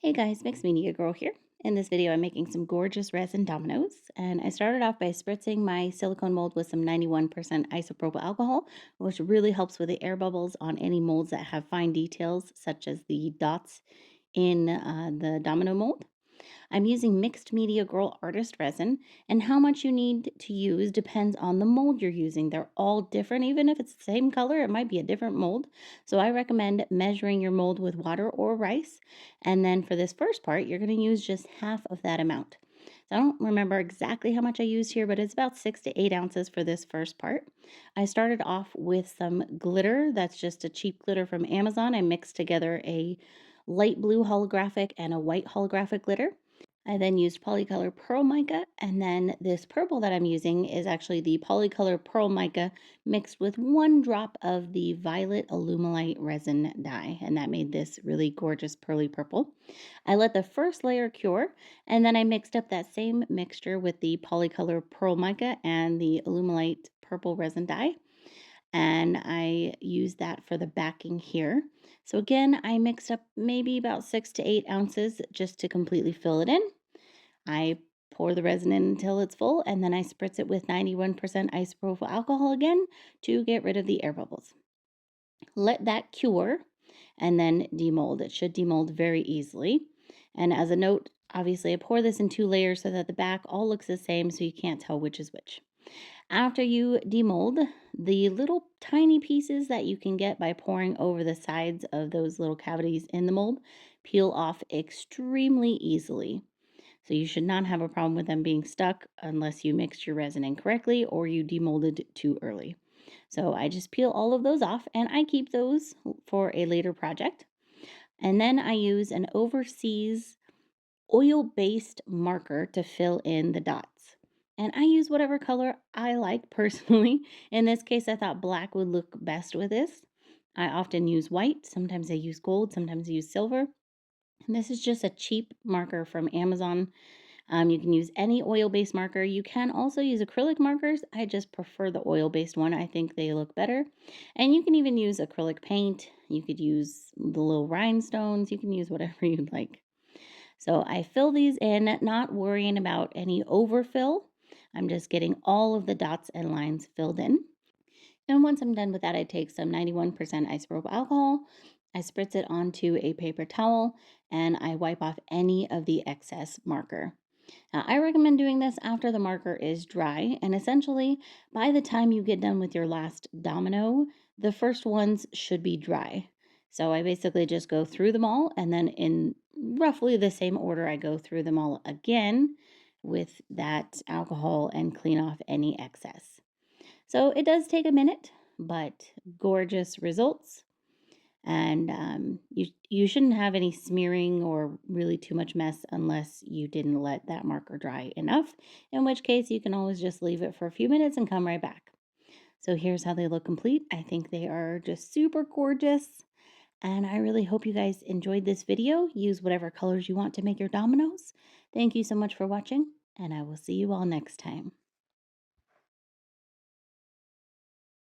Hey guys, Mixed Media Girl here. In this video, I'm making some gorgeous resin dominoes. And I started off by spritzing my silicone mold with some 91% isopropyl alcohol, which really helps with the air bubbles on any molds that have fine details, such as the dots in the domino mold. I'm using Mixed Media Girl Artist Resin, and how much you need to use depends on the mold you're using. They're all different, even if it's the same color, it might be a different mold. So I recommend measuring your mold with water or rice. And then for this first part, you're going to use just half of that amount. So I don't remember exactly how much I used here, but it's about 6 to 8 ounces for this first part. I started off with some glitter. That's just a cheap glitter from Amazon. I mixed together a light blue holographic and a white holographic glitter. I then used polycolor pearl mica, and then this purple that I'm using is actually the polycolor pearl mica mixed with 1 drop of the violet alumilite resin dye, and that made this really gorgeous pearly purple. I let the first layer cure, and then I mixed up that same mixture with the polycolor pearl mica and the alumilite purple resin dye, and I use that for the backing here. So again, I mixed up maybe about 6 to 8 ounces just to completely fill it in. I pour the resin in until it's full, and then I spritz it with 91% isopropyl alcohol again to get rid of the air bubbles. Let that cure and then demold. It should demold very easily. And as a note, obviously I pour this in 2 layers so that the back all looks the same so you can't tell which is which. After you demold, the little tiny pieces that you can get by pouring over the sides of those little cavities in the mold peel off extremely easily. So you should not have a problem with them being stuck unless you mixed your resin incorrectly or you demolded too early. So I just peel all of those off and I keep those for a later project. And then I use an overseas oil-based marker to fill in the dots. And I use whatever color I like personally. In this case, I thought black would look best with this. I often use white, sometimes I use gold, sometimes I use silver. And this is just a cheap marker from Amazon. You can use any oil-based marker. You can also use acrylic markers. I just prefer the oil-based one. I think they look better. And you can even use acrylic paint. You could use the little rhinestones. You can use whatever you like. So I fill these in, not worrying about any overfill. I'm just getting all of the dots and lines filled in. And once I'm done with that, I take some 91% isopropyl alcohol. I spritz it onto a paper towel and I wipe off any of the excess marker. Now, I recommend doing this after the marker is dry, and essentially, by the time you get done with your last domino, the first ones should be dry. So I basically just go through them all, and then in roughly the same order, I go through them all again with that alcohol and clean off any excess. So it does take a minute, but gorgeous results. And you shouldn't have any smearing or really too much mess unless you didn't let that marker dry enough, in which case you can always just leave it for a few minutes and come right back. So here's how they look complete. I think they are just super gorgeous, and I really hope you guys enjoyed this video. Use whatever colors you want to make your dominoes. Thank you so much for watching, and I will see you all next time.